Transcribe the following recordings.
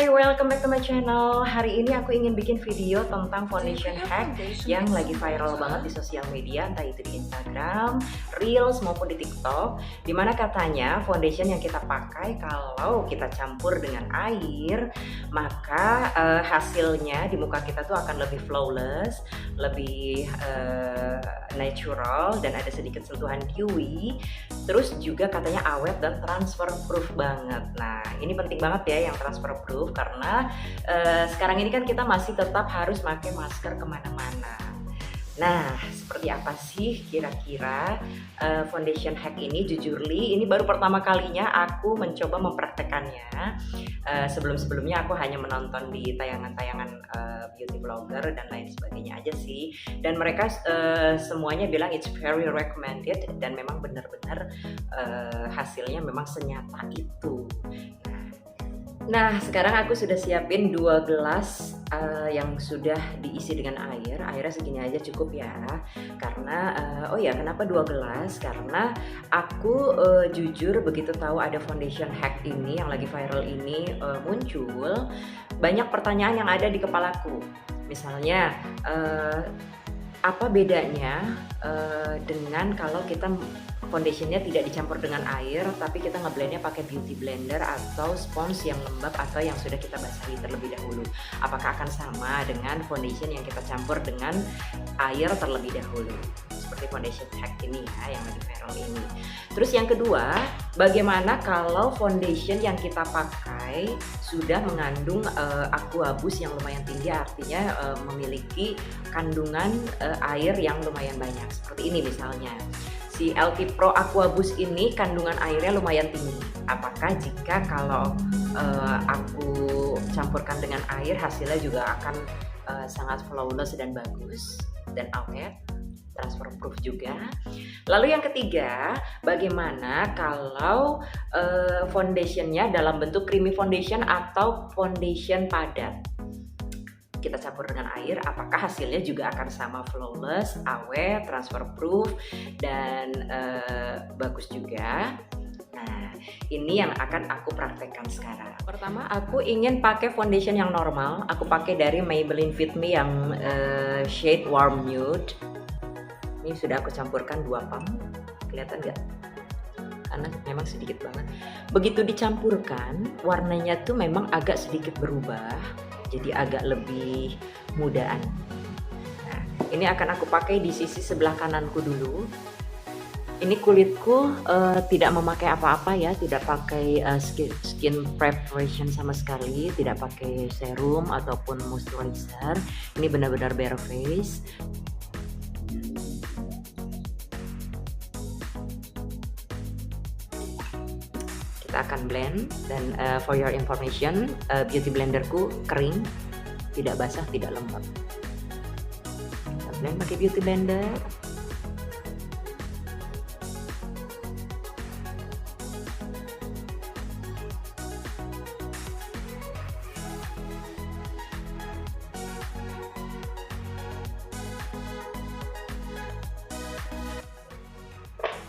Hai, welcome back to my channel. Hari ini aku ingin bikin video tentang foundation hack yang lagi viral banget di sosial media, entah itu di Instagram, Reels maupun di TikTok. Dimana katanya foundation yang kita pakai kalau kita campur dengan air, maka hasilnya di muka kita tuh akan lebih flawless, lebih natural, dan ada sedikit sentuhan dewy. Terus juga katanya awet dan transfer proof banget. Nah, ini penting banget ya yang transfer proof karena sekarang ini kan kita masih tetap harus pakai masker kemana-mana. Nah, seperti apa sih kira-kira foundation hack ini? Jujurly, ini baru pertama kalinya aku mencoba mempraktekannya. Sebelum-sebelumnya aku hanya menonton di tayangan-tayangan beauty blogger dan lain sebagainya aja sih. Dan mereka semuanya bilang it's very recommended dan memang benar-benar hasilnya memang senyata itu. Nah, sekarang aku sudah siapin 2 gelas yang sudah diisi dengan air. Airnya segini aja cukup ya. Karena, kenapa 2 gelas? Karena aku jujur begitu tahu ada foundation hack ini yang lagi viral ini muncul, banyak pertanyaan yang ada di kepalaku. Misalnya, apa bedanya dengan kalau kita foundationnya tidak dicampur dengan air, tapi kita ngeblendnya pakai beauty blender atau spons yang lembab atau yang sudah kita basahi terlebih dahulu. Apakah akan sama dengan foundation yang kita campur dengan air terlebih dahulu? Seperti foundation hack ini ya, yang lagi viral ini. Terus yang kedua, bagaimana kalau foundation yang kita pakai sudah mengandung aquabus yang lumayan tinggi, artinya memiliki kandungan air yang lumayan banyak. Seperti ini misalnya. Si LT Pro Aquabus ini kandungan airnya lumayan tinggi. Apakah jika kalau aku campurkan dengan air hasilnya juga akan sangat flawless dan bagus dan awet, transfer proof juga. Lalu yang ketiga, bagaimana kalau foundationnya dalam bentuk creamy foundation atau foundation padat? Kita campur dengan air, apakah hasilnya juga akan sama flawless, awet, transfer proof, dan bagus juga. Nah, ini yang akan aku praktekkan sekarang. Pertama, aku ingin pakai foundation yang normal. Aku pakai dari Maybelline Fit Me yang shade Warm Nude. Ini sudah aku campurkan 2 pump. Kelihatan nggak? Karena memang sedikit banget. Begitu dicampurkan, warnanya tuh memang agak sedikit berubah. Jadi agak lebih mudaan. Nah, ini akan aku pakai di sisi sebelah kananku dulu. Ini kulitku tidak memakai apa-apa ya, tidak pakai skin preparation sama sekali, tidak pakai serum ataupun moisturizer. Ini benar-benar bare face. Kita akan blend dan for your information, beauty blenderku kering, tidak basah, tidak lembab. Kita blend pakai beauty blender.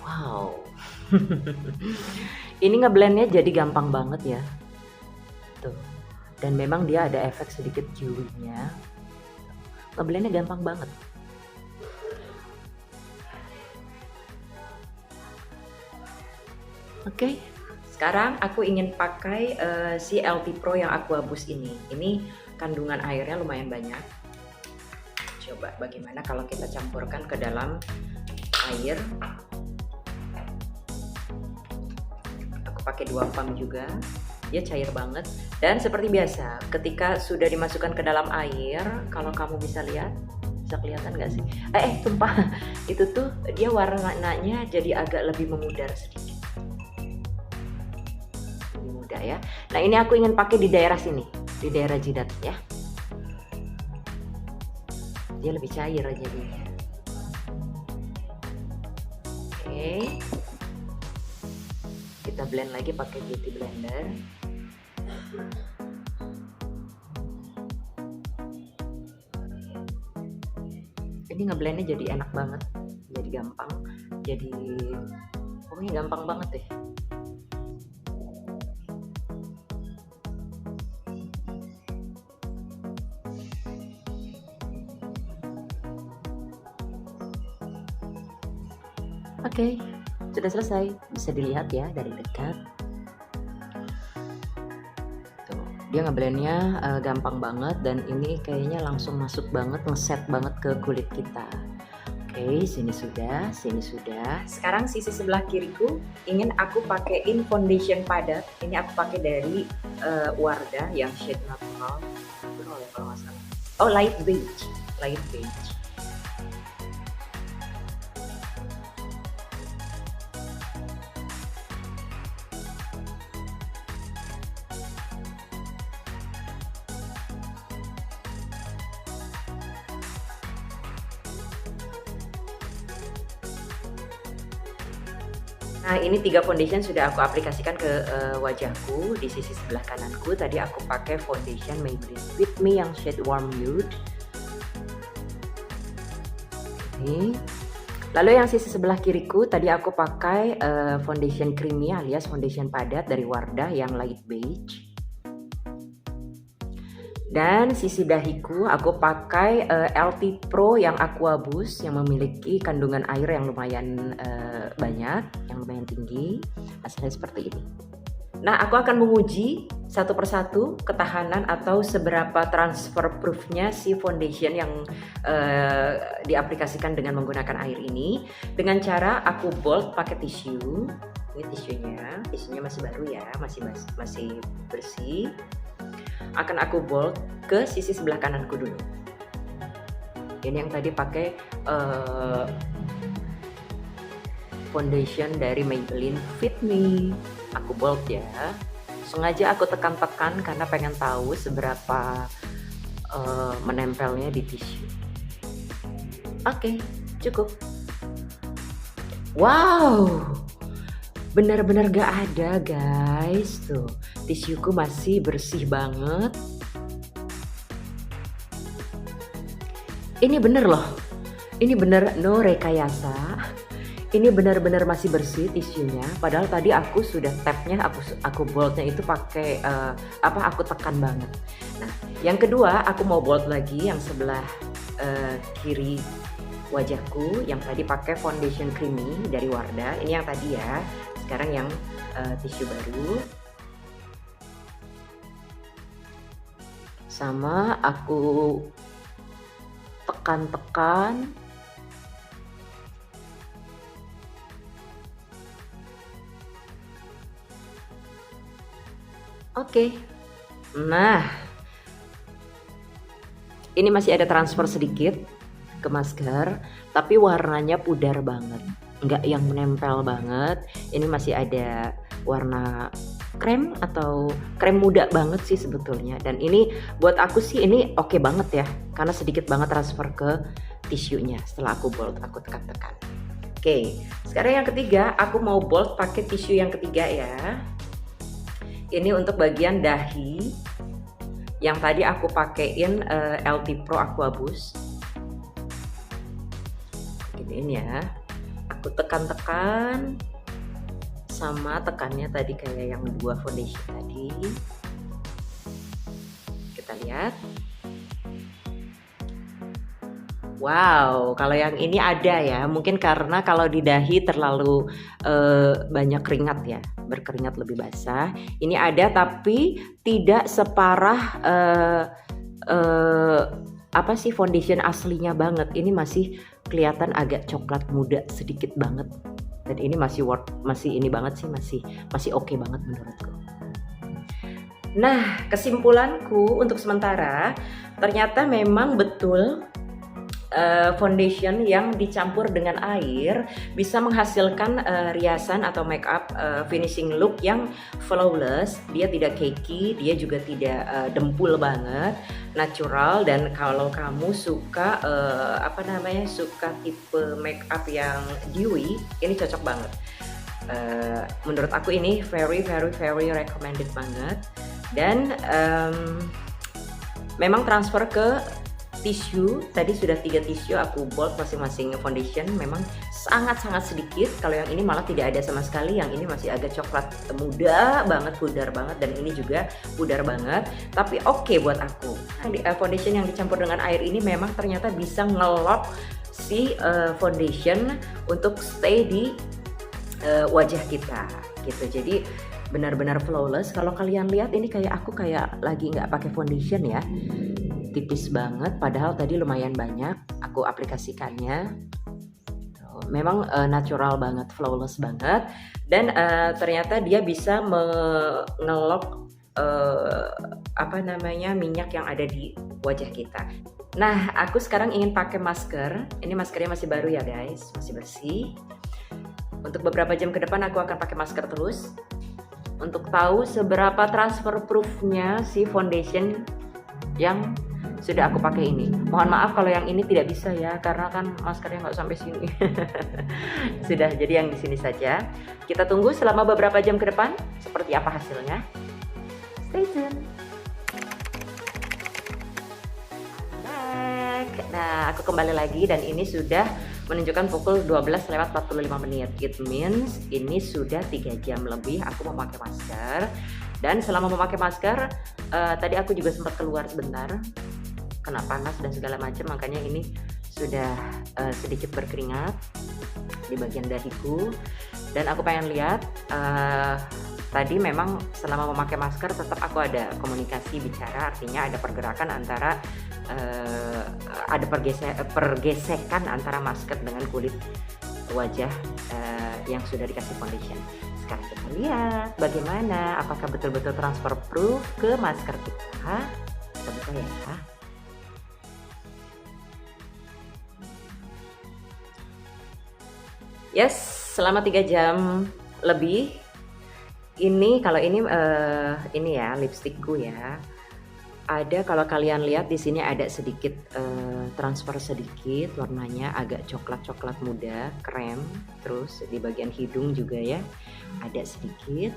Wow. Ini ngeblendnya jadi gampang banget ya. Tuh. Dan memang dia ada efek sedikit dewy-nya. Ngeblendnya gampang banget. Oke. Sekarang aku ingin pakai si LT Pro yang Aquabus ini. Ini kandungan airnya lumayan banyak. Coba bagaimana kalau kita campurkan ke dalam air. Pakai 2 pump juga, dia cair banget. Dan seperti biasa, ketika sudah dimasukkan ke dalam air, kalau kamu bisa lihat, bisa kelihatan nggak sih? Tumpah. Itu tuh dia warnanya jadi agak lebih memudar sedikit. Lebih mudah ya. Nah, ini aku ingin pakai di daerah sini, di daerah jidat ya. Dia lebih cair jadinya. Oke. Kita blend lagi pakai beauty blender. Ini ngeblendnya jadi enak banget, jadi gampang, jadi pokoknya gampang banget deh. Oke, sudah selesai. Bisa dilihat ya dari dekat. Tuh, dia ngeblendnya gampang banget dan ini kayaknya langsung masuk banget, ngeset banget ke kulit kita. Oke, sini sudah, sini sudah. Sekarang sisi sebelah kiriku ingin aku pakaiin foundation padat. Ini aku pakai dari Wardah yang shade natural. Betul ya kalau nggak salah. Oh, light beige, light beige. Nah, ini 3 foundation sudah aku aplikasikan ke wajahku. Di sisi sebelah kananku tadi aku pakai foundation Maybelline Fit Me yang shade Warm Nude. Ini. Lalu yang sisi sebelah kiriku tadi aku pakai foundation creamy alias foundation padat dari Wardah yang light beige. Dan sisi dahiku aku pakai LT Pro yang Aqua Boost yang memiliki kandungan air yang lumayan banyak, yang lumayan tinggi. Hasilnya seperti ini. Nah, aku akan menguji satu persatu ketahanan atau seberapa transfer proofnya si foundation yang diaplikasikan dengan menggunakan air ini. Dengan cara aku bold pakai tisu. Ini tisunya masih baru ya, masih bersih. Akan aku bold ke sisi sebelah kananku dulu. Ini yang tadi pakai foundation dari Maybelline Fit Me. Aku bold ya. Sengaja aku tekan-tekan karena pengen tahu seberapa menempelnya di tisu. Oke, cukup. Wow, benar-benar gak ada guys. Tuh, tisuku masih bersih banget. Ini bener loh, ini bener no rekayasa. Ini benar-benar masih bersih tisunya. Padahal tadi aku sudah tapnya, aku boldnya itu pakai aku tekan banget. Nah, yang kedua aku mau bold lagi yang sebelah kiri wajahku yang tadi pakai foundation creamy dari Wardah. Ini yang tadi ya. Sekarang yang tisu baru. Sama aku tekan-tekan. Oke. Nah, ini masih ada transfer sedikit ke masker, tapi warnanya pudar banget, nggak yang menempel banget. Ini masih ada warna krem atau krem muda banget sih sebetulnya. Dan ini buat aku sih ini oke banget ya, karena sedikit banget transfer ke tisunya. Setelah aku bold, aku tekan-tekan. Oke, sekarang yang ketiga aku mau bold pakai tisu yang ketiga ya. Ini untuk bagian dahi yang tadi aku pakein LT Pro Aqua Boost. Giniin ya, aku tekan-tekan sama tekannya tadi kayak yang dua foundation tadi. Kita lihat. Wow, kalau yang ini ada ya, mungkin karena kalau di dahi terlalu banyak keringat ya, berkeringat lebih basah. Ini ada tapi tidak separah foundation aslinya banget. Ini masih kelihatan agak coklat muda sedikit banget. Dan ini masih ini banget sih, masih oke banget menurutku. Nah, kesimpulanku untuk sementara ternyata memang betul foundation yang dicampur dengan air bisa menghasilkan riasan atau make up finishing look yang flawless. Dia tidak cakey, dia juga tidak dempul banget, natural. Dan kalau kamu suka suka tipe make up yang dewy, ini cocok banget. Menurut aku ini very recommended banget. Dan memang transfer ke tisu, tadi sudah 3 tisu aku bold masing-masing foundation, memang sangat sedikit. Kalau yang ini malah tidak ada sama sekali, yang ini masih agak coklat muda banget, pudar banget, dan ini juga pudar banget, tapi oke buat aku. Foundation yang dicampur dengan air ini memang ternyata bisa ngelop si foundation untuk stay di wajah kita gitu. Jadi benar-benar flawless. Kalau kalian lihat ini kayak aku kayak lagi nggak pakai foundation ya, tipis banget. Padahal tadi lumayan banyak aku aplikasikannya. Memang natural banget, flawless banget, dan ternyata dia bisa mengelok minyak yang ada di wajah kita. Nah, aku sekarang ingin pakai masker. Ini maskernya masih baru ya guys, masih bersih. Untuk beberapa jam ke depan aku akan pakai masker terus untuk tahu seberapa transfer proof-nya si foundation yang sudah aku pakai ini. Mohon maaf kalau yang ini tidak bisa ya, karena kan maskernya nggak sampai sini. Sudah, jadi yang di sini saja. Kita tunggu selama beberapa jam ke depan seperti apa hasilnya. Stay tune. Nah, aku kembali lagi dan ini sudah menunjukkan pukul 12:45 menit. It means ini sudah 3 jam lebih aku memakai masker. Dan selama memakai masker, tadi aku juga sempat keluar sebentar, kena panas dan segala macam, makanya ini sudah sedikit berkeringat di bagian dahiku. Dan aku pengen lihat, tadi memang selama memakai masker tetap aku ada komunikasi bicara, artinya ada pergerakan antara ada pergesekan antara masker dengan kulit wajah yang sudah dikasih foundation. Sekarang kita lihat bagaimana, apakah betul-betul transfer proof ke masker kita. Kita buka ya. Yes, selama 3 jam lebih. Ini kalau ini ya lipstikku ya. Ada, kalau kalian lihat di sini ada sedikit transfer sedikit, warnanya agak coklat muda, krem. Terus di bagian hidung juga ya ada sedikit.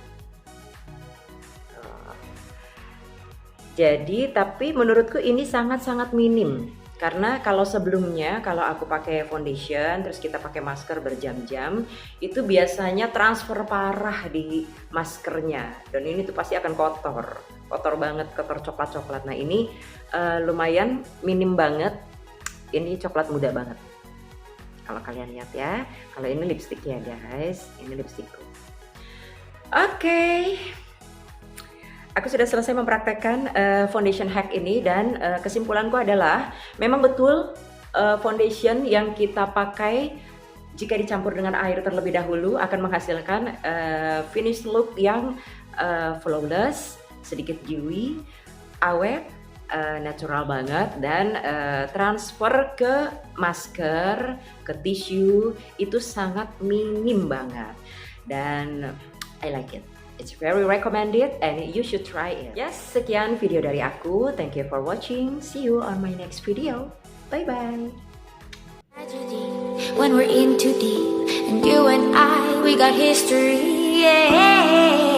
Jadi tapi menurutku ini sangat-sangat minim. Karena kalau sebelumnya kalau aku pakai foundation terus kita pakai masker berjam-jam, itu biasanya transfer parah di maskernya, dan ini tuh pasti akan kotor banget, kotor coklat. Nah ini lumayan minim banget, ini coklat muda banget kalau kalian lihat ya. Kalau ini lipstick ya guys, ini lipstickku. Oke. Aku sudah selesai mempraktekkan foundation hack ini, dan kesimpulanku adalah memang betul foundation yang kita pakai jika dicampur dengan air terlebih dahulu akan menghasilkan finish look yang flawless, sedikit dewy, awet, natural banget, dan transfer ke masker, ke tisu itu sangat minim banget, dan I like it. It's very recommended and you should try it. Yes, sekian video dari aku. Thank you for watching. See you on my next video. Bye bye. When we're in too deep, and you and I, we got history. Yeah.